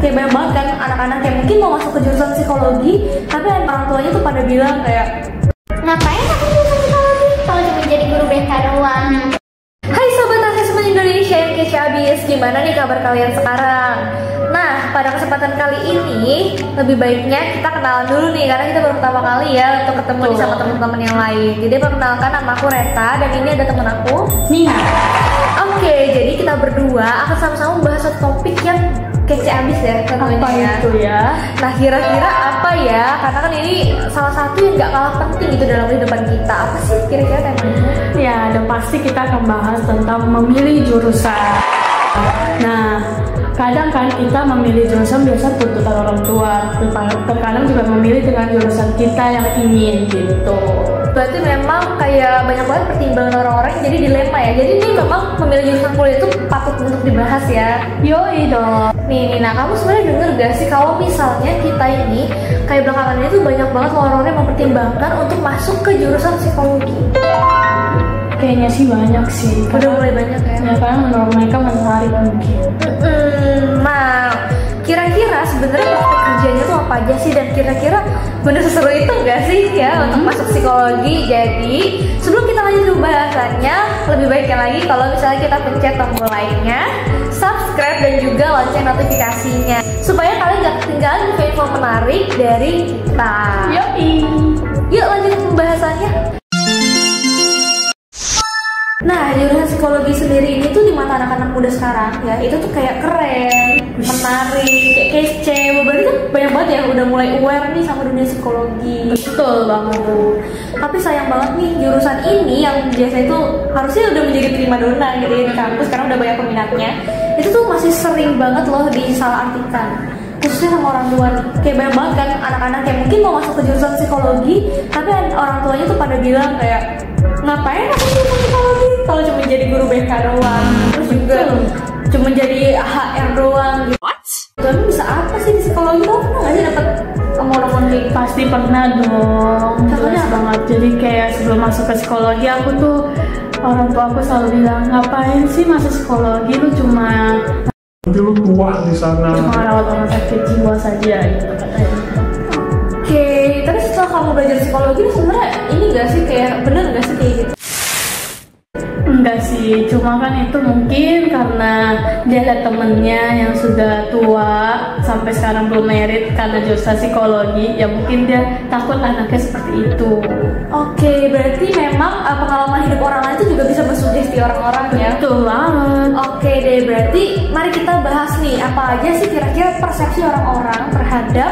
kayak banyak banget kan anak-anak yang mungkin mau masuk ke jurusan psikologi, tapi orang tuanya tuh pada bilang kayak, ngapain aku jurusan psikologi kalau cuma jadi guru BK doang. hai sobat asesmen Indonesia yang kece abis, gimana nih kabar kalian sekarang? Nah, pada kesempatan kali ini lebih baiknya kita kenalan dulu nih, karena kita baru pertama kali ya untuk ketemu nih sama teman-teman yang lain. Jadi perkenalkan, nama aku Reta dan ini ada temen aku Nina. Oke, jadi kita berdua akan sama-sama membahas satu topik yang kece abis ya tentunya. Apa itu ya? Nah, kira-kira apa ya? Karena kan ini salah satu yang gak kalah penting gitu dalam kehidupan kita. Apa sih kira-kira temanya? Ya, dan pasti kita akan bahas tentang memilih jurusan. Nah, kadang kan kita memilih jurusan biasa tuntutan orang tua, terkadang juga memilih dengan jurusan kita yang ingin gitu. Berarti memang kayak banyak banget pertimbangan orang-orang, jadi dilema ya. Jadi ini memang memilih jurusan kuliah itu patut untuk dibahas ya. Yoi dong. Nih, nah kamu sebenarnya denger gak sih kalau misalnya kita ini kayak belakangan ini tuh banyak banget orang-orang yang mempertimbangkan untuk masuk ke jurusan psikologi? Kayaknya sih banyak sih. Udah mulai banyak ya? Ya, karena menurut mereka menarik mungkin. Nah, kira-kira sebenarnya praktek kerjanya tuh apa aja sih, dan kira-kira bener seseru itu enggak sih ya untuk masuk psikologi? Jadi sebelum kita lanjut ke bahasannya, lebih baiknya lagi kalau misalnya kita pencet tombol like-nya, subscribe dan juga lonceng notifikasinya supaya kalian gak ketinggalan info menarik dari kita. Yoi. Yuk lanjut ke pembahasannya. Nah, jurusan psikologi sendiri ini tuh di mata anak-anak muda sekarang ya, itu tuh kayak keren, menarik, kayak kece. Berarti kan banyak banget ya udah mulai aware nih sama dunia psikologi. Betul banget tuh. Tapi sayang banget nih, jurusan ini yang biasa itu harusnya udah menjadi primadona gitu ya di kampus, karena udah banyak peminatnya, itu tuh masih sering banget loh disalahartikan, khususnya sama orang tua nih. Kayak banyak banget kan anak-anak yang mungkin mau masuk ke jurusan psikologi, tapi orang tuanya tuh pada bilang kayak, ngapain aku jurusan psikologi kalau cuma jadi guru BK doang, terus juga cuma jadi HR doang gitu. What? Tapi bisa apa sih di psikologi? Lo pernah gak sih dapet omongan kayak gitu? Pasti pernah dong. Jelas banget. Jadi kayak sebelum masuk ke psikologi, aku tuh orang tua aku selalu bilang, ngapain sih masuk psikologi, lu cuma nanti lu tua di sana. Cuma rawat orang sakit jiwa saja gitu katanya. Oke, tapi setelah kamu belajar psikologi sebenarnya ini gak sih kayak bener gak sih kayak gitu? Enggak sih, cuma kan itu mungkin karena dia ada temennya yang sudah tua sampai sekarang belum married karena jurusan psikologi, ya mungkin dia takut anaknya seperti itu. Oke, berarti memang pengalaman hidup orang lain itu juga bisa mensugesti orang-orang ya? Betul banget. Oke deh, berarti mari kita bahas nih apa aja sih kira-kira persepsi orang-orang terhadap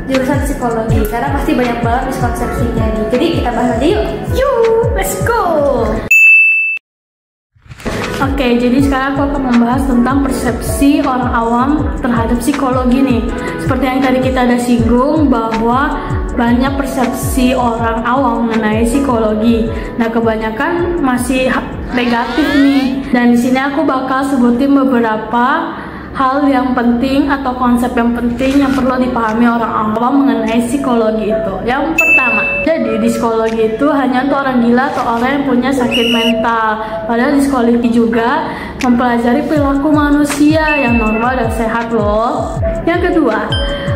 jurusan psikologi, karena pasti banyak banget miskonsepsinya nih. Jadi kita bahas aja yuk. Yuk, let's go. Oke, jadi sekarang aku akan membahas tentang persepsi orang awam terhadap psikologi nih. Seperti yang tadi kita ada singgung bahwa banyak persepsi orang awam mengenai psikologi. Nah, kebanyakan masih negatif nih. Dan di sini aku bakal sebutin beberapa hal yang penting atau konsep yang penting yang perlu dipahami orang awam mengenai psikologi itu. Yang pertama, jadi di psikologi itu hanya untuk orang gila atau orang yang punya sakit mental. Padahal di psikologi juga mempelajari perilaku manusia yang normal dan sehat loh. Yang kedua,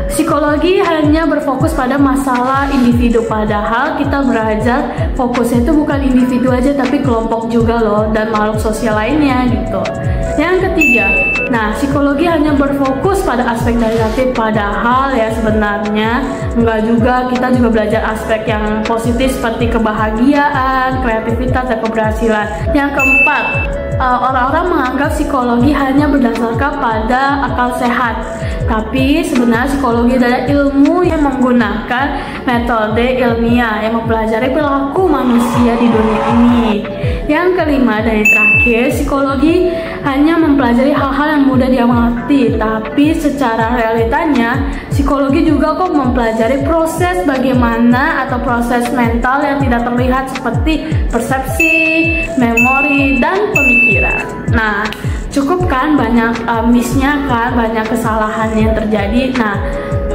psikologi hanya berfokus pada masalah individu, padahal kita belajar fokusnya itu bukan individu aja tapi kelompok juga loh, dan makhluk sosial lainnya gitu. Yang ketiga, nah psikologi hanya berfokus pada aspek negatif, padahal ya sebenarnya enggak juga, kita juga belajar aspek yang positif seperti kebahagiaan, kreativitas, dan keberhasilan. Yang keempat, orang-orang menganggap psikologi hanya berdasarkan pada akal sehat, tapi sebenarnya psikologi adalah ilmu yang menggunakan metode ilmiah yang mempelajari perilaku manusia di dunia ini. Yang kelima dan yang terakhir, psikologi hanya mempelajari hal-hal yang mudah dimengerti, tapi secara realitanya psikologi juga kok mempelajari proses bagaimana atau proses mental yang tidak terlihat seperti persepsi, memori, dan pemikiran. Nah, cukup kan banyak miss-nya kan, banyak kesalahan yang terjadi. Nah,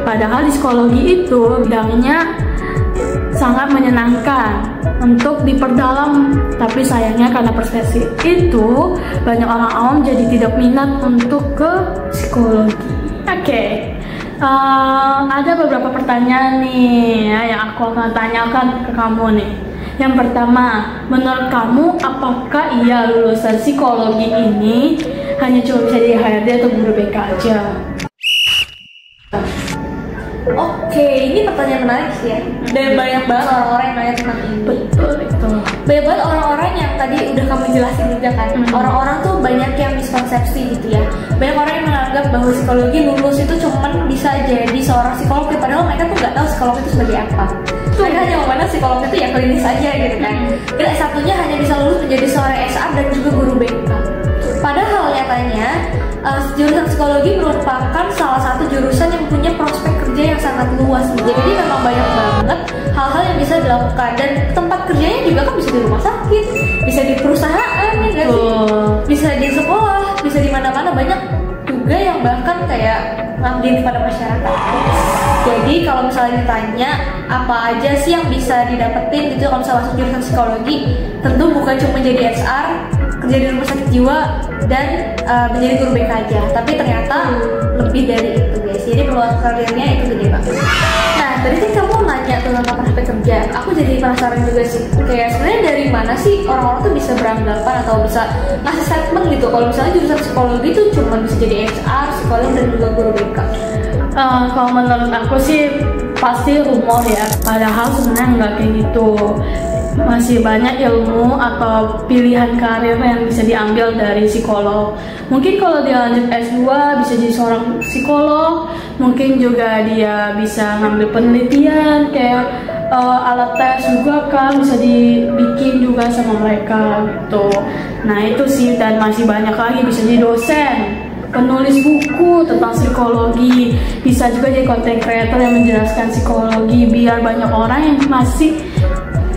padahal di psikologi itu bidangnya sangat menyenangkan untuk diperdalam, tapi sayangnya karena persepsi itu banyak orang awam jadi tidak minat untuk ke psikologi. Oke, ada beberapa pertanyaan nih ya, yang aku akan tanyakan ke kamu nih. Yang pertama, menurut kamu apakah lulusan psikologi ini hanya cuma bisa jadi HRD atau guru BK aja? Oke, ini pertanyaan menarik sih ya. Dan banyak banget orang-orang yang nanya tentang ini. Betul. Banyak banget orang-orang yang tadi udah kamu jelasin juga kan. Orang-orang tuh banyak yang miskonsepsi gitu ya. Banyak orang yang menganggap bahwa psikologi lulus itu cuman bisa jadi seorang psikolog, padahal mereka tuh nggak tahu psikolog itu sebagai apa. Mereka hanya memandang psikolog itu ya klinis aja gitu kan. Dan S1-nya hanya bisa lulus menjadi seorang SR dan juga guru BK. Padahal nyatanya jurusan psikologi merupakan salah satu jurusan yang punya prospek kerja yang sangat luas. Jadi memang banyak banget hal-hal yang bisa dilakukan, dan tempat kerjanya juga kan bisa di rumah sakit, bisa di perusahaan, ya nggak sih? Bisa di sekolah, bisa di mana-mana. Banyak juga yang bahkan kayak ngabdi kepada masyarakat. Jadi kalau misalnya ditanya apa aja sih yang bisa didapetin gitu kalau misalnya masuk jurusan psikologi, tentu bukan cuma jadi SR, kerja di rumah sakit jiwa, dan menjadi guru BK aja, tapi ternyata lebih dari itu guys. Jadi peluang karirnya itu gede banget. Nah tadi kan kamu nanya tentang prospek kerja, aku jadi penasaran juga sih, kayak sebenarnya dari mana sih orang-orang tuh bisa beranggapan atau bisa ngasih statement gitu kalau misalnya jurusan psikologi itu cuma bisa jadi HR, psikolog, dan juga guru BK. Kalau menurut aku sih pasti rumor ya, padahal sebenarnya nggak kayak gitu. Masih banyak ilmu atau pilihan karir yang bisa diambil dari psikolog. Mungkin kalau dia lanjut S2 bisa jadi seorang psikolog, mungkin juga dia bisa ngambil penelitian kayak alat tes juga kan bisa dibikin juga sama mereka gitu. Nah itu sih, dan masih banyak lagi, bisa jadi dosen, penulis buku tentang psikologi, bisa juga jadi content creator yang menjelaskan psikologi biar banyak orang yang masih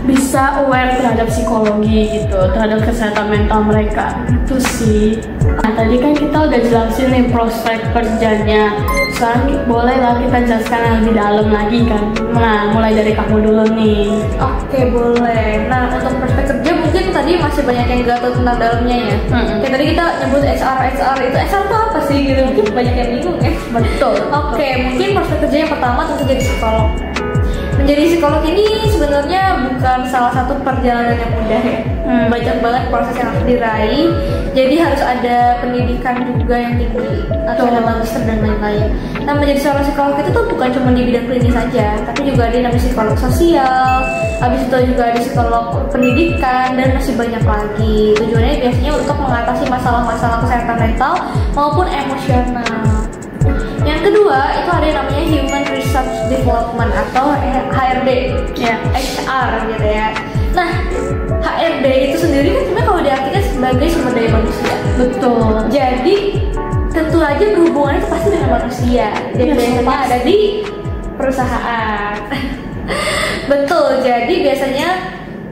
bisa aware terhadap psikologi gitu, terhadap kesehatan mental mereka. Itu sih. Nah tadi kan kita udah jelasin nih prospek kerjanya. Sekarang bolehlah kita jelaskan yang lebih dalam lagi kan. Nah mulai dari kamu dulu nih. Oke boleh. Nah untuk prospek kerja mungkin tadi masih banyak yang gak tahu tentang dalamnya ya. Kayak tadi kita nyebut HR itu HR tuh apa sih gitu, mungkin banyak yang bingung ya. Betul. Oke, mungkin prospek kerja yang pertama tentu jadi psikolog. Menjadi psikolog ini sebenarnya bukan salah satu perjalanan yang mudah ya. Banyak banget proses yang harus diraih. Jadi harus ada pendidikan juga yang tinggi, atau ada magister dan lain-lain. Nah menjadi seorang psikolog itu tuh bukan cuma di bidang klinis saja, tapi juga ada namanya psikolog sosial. Habis itu juga ada psikolog pendidikan, dan masih banyak lagi. Tujuannya biasanya untuk mengatasi masalah-masalah kesehatan mental maupun emosional. Yang kedua itu ada yang namanya Human Research Development atau HRD, ya HR gitu ya. Nah HRD itu sendiri kan sebenarnya kalau diartikan sebagai sumber daya manusia. Betul. Jadi tentu aja berhubungannya itu pasti dengan manusia, dan biasanya ada di perusahaan. Betul. Jadi biasanya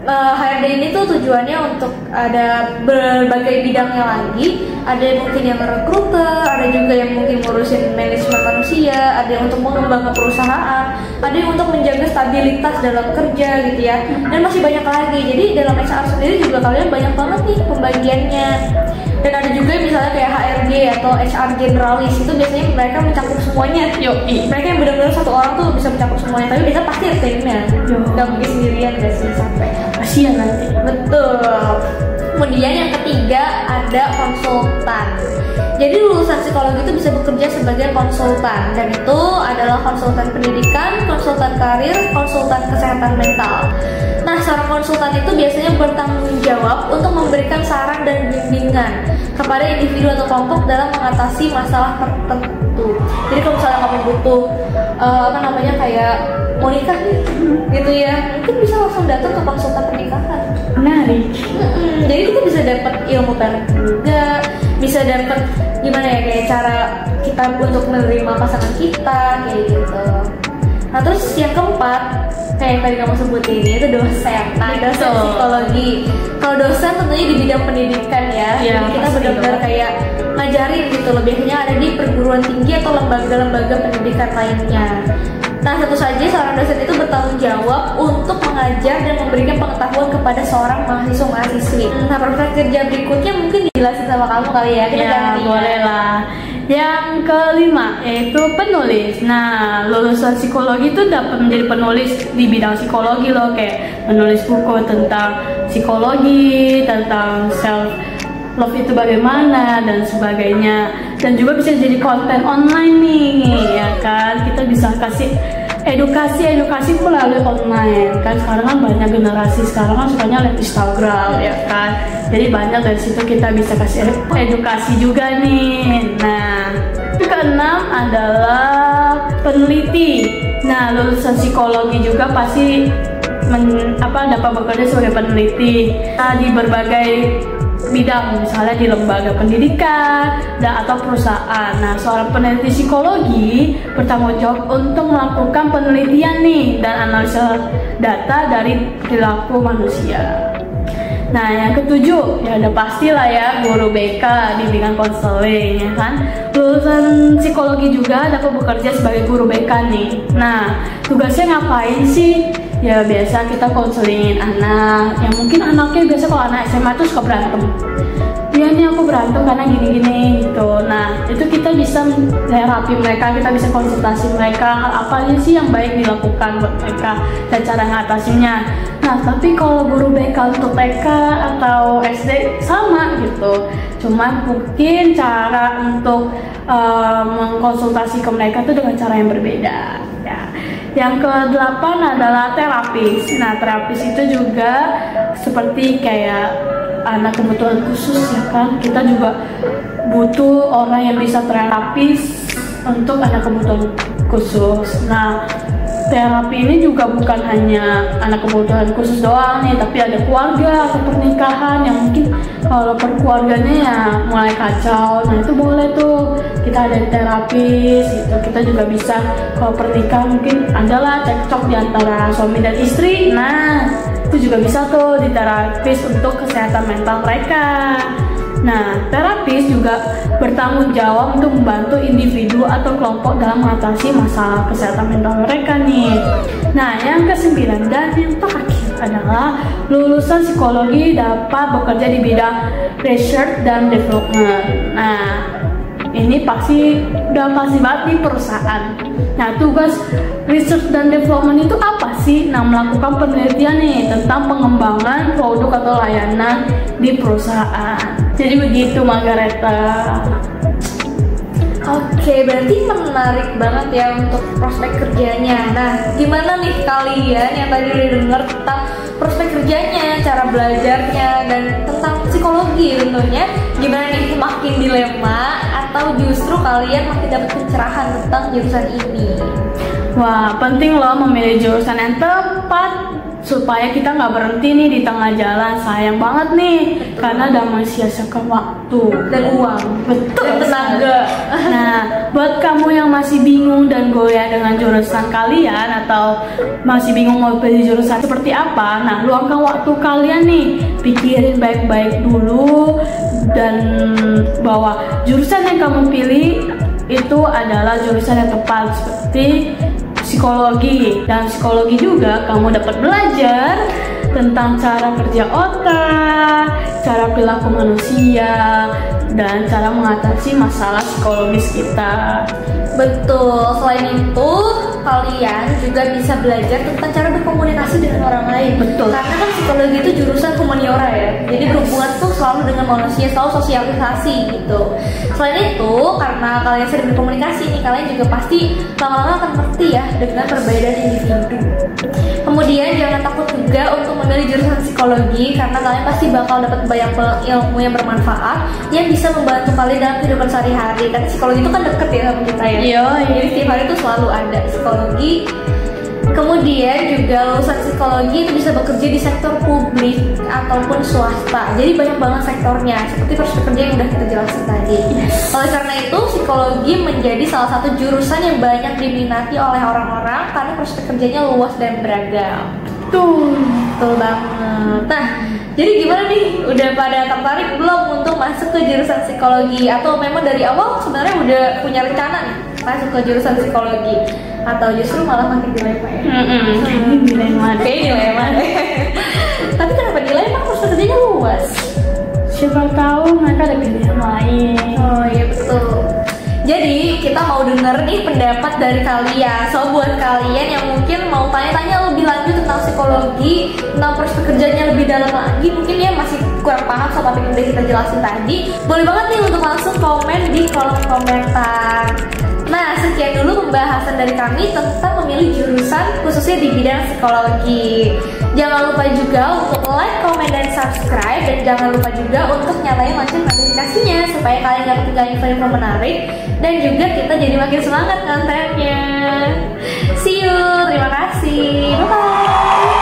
HRD ini tuh tujuannya untuk ada berbagai bidangnya lagi. Ada yang mungkin yang rekruter, ada juga yang mungkin ngurusin manajemen manusia, ada yang untuk mengembangkan perusahaan, ada yang untuk menjaga stabilitas dalam kerja gitu ya, dan masih banyak lagi. Jadi dalam HR sendiri juga kalian banyak banget nih pembagiannya. Dan ada juga misalnya kayak HRD atau HR generalis, itu biasanya mereka mencakup semuanya. Mereka yang benar-benar satu orang tuh bisa mencakup semuanya, tapi biasanya pasti ada timnya. Gak mungkin sendirian gak sih sampai kasihan nanti. Betul. Kemudian yang ketiga ada konsultan. Jadi lulusan psikologi itu bisa bekerja sebagai konsultan, dan itu adalah konsultan pendidikan, konsultan karir, konsultan kesehatan mental. Nah, seorang konsultan itu biasanya bertanggung jawab untuk memberikan saran dan bimbingan kepada individu atau kelompok dalam mengatasi masalah tertentu. Jadi kalau misalnya kamu butuh kayak mau nikah gitu ya, mungkin bisa langsung datang ke konsultan pernikahan. Menarik. Jadi kita bisa dapat ilmu parenting juga, bisa dapat gimana ya kayak cara kita untuk menerima pasangan kita kayak gitu. Nah terus yang keempat kayak yang tadi kamu sebutin ini itu dosen. Nah dosen psikologi. Kalau dosen tentunya di bidang pendidikan ya. Jadi kita benar-benar kayak ngajarin gitu loh. Biasanya ada di perguruan tinggi atau lembaga-lembaga pendidikan lainnya. Nah tentu saja seorang dosen itu bertanggung jawab untuk mengajar dan memberikan pengetahuan kepada seorang mahasiswa-mahasiswi. Nah prospek kerja berikutnya mungkin dijelasin sama kamu kali ya. Kita boleh lah. Yang kelima yaitu penulis. Nah, lulusan psikologi itu dapat menjadi penulis di bidang psikologi loh, kayak menulis buku tentang psikologi, tentang self love itu bagaimana dan sebagainya. Dan juga bisa jadi konten online nih, ya kan? Kita bisa kasih edukasi melalui online kan. Sekarang kan banyak generasi sekarang kan sukanya lihat Instagram, ya kan? Jadi banyak dari situ kita bisa kasih edukasi juga nih. Nah, yang keenam adalah peneliti. Nah, lulusan psikologi juga pasti dapat bekerja sebagai peneliti di berbagai bidang, misalnya di lembaga pendidikan atau perusahaan. Nah, seorang peneliti psikologi bertanggung jawab untuk melakukan penelitian nih dan analisa data dari perilaku manusia. Nah, yang ketujuh, ya udah pastilah ya, guru BK, bimbingan konseling, ya kan. Lulusan psikologi juga dapat bekerja sebagai guru BK nih. Nah, tugasnya ngapain sih? Ya biasa kita konselingin anak, yang mungkin anaknya biasa kalau anak SMA tuh suka berantem. Ya nih aku berantem karena gini-gini gitu. Nah, itu kita bisa terapi mereka, kita bisa konsultasi mereka, hal apa aja sih yang baik dilakukan buat mereka dan cara ngatasinya. Nah, tapi kalau guru BK untuk TK atau SD sama gitu. Cuman mungkin cara untuk mengkonsultasi ke mereka tuh dengan cara yang berbeda ya. Yang ke-8 adalah terapis. Nah, terapis itu juga seperti kayak anak kebutuhan khusus, ya kan. Kita juga butuh orang yang bisa terapis untuk anak kebutuhan khusus. Nah, terapi ini juga bukan hanya anak kebutuhan khusus doang nih, tapi ada keluarga atau pernikahan yang mungkin kalau perkeluarganya ya mulai kacau. Nah, itu boleh tuh kita ada terapis gitu. Kita juga bisa kalau pernikahan mungkin adalah cekcok di antara suami dan istri. Nah, itu juga bisa tuh diterapis untuk kesehatan mental mereka. Nah, terapis juga bertanggung jawab untuk membantu individu atau kelompok dalam mengatasi masalah kesehatan mental mereka nih. Nah, yang ke-9 dan yang terakhir adalah lulusan psikologi dapat bekerja di bidang research dan development. Nah, ini udah pasti banget di perusahaan. Nah, tugas research dan development itu apa sih? Nah, melakukan penelitian nih tentang pengembangan produk atau layanan di perusahaan. Jadi begitu, Margareta. Oke, berarti menarik banget ya untuk prospek kerjanya. Nah, gimana nih kalian yang tadi udah dengar tentang prospek kerjanya, cara belajarnya, dan tentang psikologi tentunya, gimana nih, makin dilema atau justru kalian makin dapat pencerahan tentang jurusan ini? Wah, penting loh memilih jurusan yang tepat supaya kita nggak berhenti nih di tengah jalan. Sayang banget nih, karena udah mensia-siakan waktu dan uang, betul, dan tenaga. Nah, buat kamu yang masih bingung dan goyah dengan jurusan kalian atau masih bingung mau pilih jurusan seperti apa, nah luangkan waktu kalian nih, pikirin baik-baik dulu dan bahwa jurusan yang kamu pilih itu adalah jurusan yang tepat seperti psikologi. Dan psikologi juga kamu dapat belajar tentang cara kerja otak, cara perilaku manusia, dan cara mengatasi masalah psikologis kita. Betul, selain itu kalian juga bisa belajar tentang cara berkomunikasi dengan orang lain. Betul. Karena kan psikologi itu jurusan humaniora ya, jadi berhubungan tuh selalu dengan manusia, selalu sosialisasi gitu. Selain itu, karena kalian sering berkomunikasi nih, kalian juga pasti lama-lama akan ngerti ya dengan perbedaan individu. Kemudian jangan takut juga untuk memilih jurusan psikologi, karena kalian pasti bakal dapat banyak ilmu yang bermanfaat yang bisa membantu kalian dalam kehidupan sehari-hari. Karena psikologi itu kan deket ya sama kita ya. Jadi setiap hari itu selalu ada psikologi. Kemudian juga lulusan psikologi itu bisa bekerja di sektor publik ataupun swasta. Jadi banyak banget sektornya, seperti prospek kerja yang udah kita jelaskan tadi. Oleh karena itu, psikologi menjadi salah satu jurusan yang banyak diminati oleh orang-orang karena prospek kerjanya luas dan beragam. Betul banget. Nah, jadi gimana nih? Udah pada tertarik belum untuk masuk ke jurusan psikologi? Atau memang dari awal sebenarnya udah punya rencana nih masuk ke jurusan psikologi? Atau justru malah makin dilema ya? Dilema deh. Tapi kenapa dilema? Prospek kerjanya luas. Siapa tahu mereka ada pilihan lain. Oh iya betul. Jadi kita mau denger nih pendapat dari kalian. So buat kalian yang mungkin mau tanya-tanya lebih lanjut tentang psikologi, tentang proses pekerjaannya lebih dalam lagi, mungkin ya masih kurang paham sama topik yang udah kita jelasin tadi, boleh banget nih untuk langsung komen di kolom komentar. Nah, sekian dulu pembahasan dari kami tentang memilih jurusan khususnya di bidang psikologi. Jangan lupa juga untuk like, comment, dan subscribe. Dan jangan lupa juga untuk nyalain lonceng notifikasinya supaya kalian gak ketinggalan info-info menarik. Dan juga kita jadi makin semangat kontennya. See you, terima kasih, bye-bye.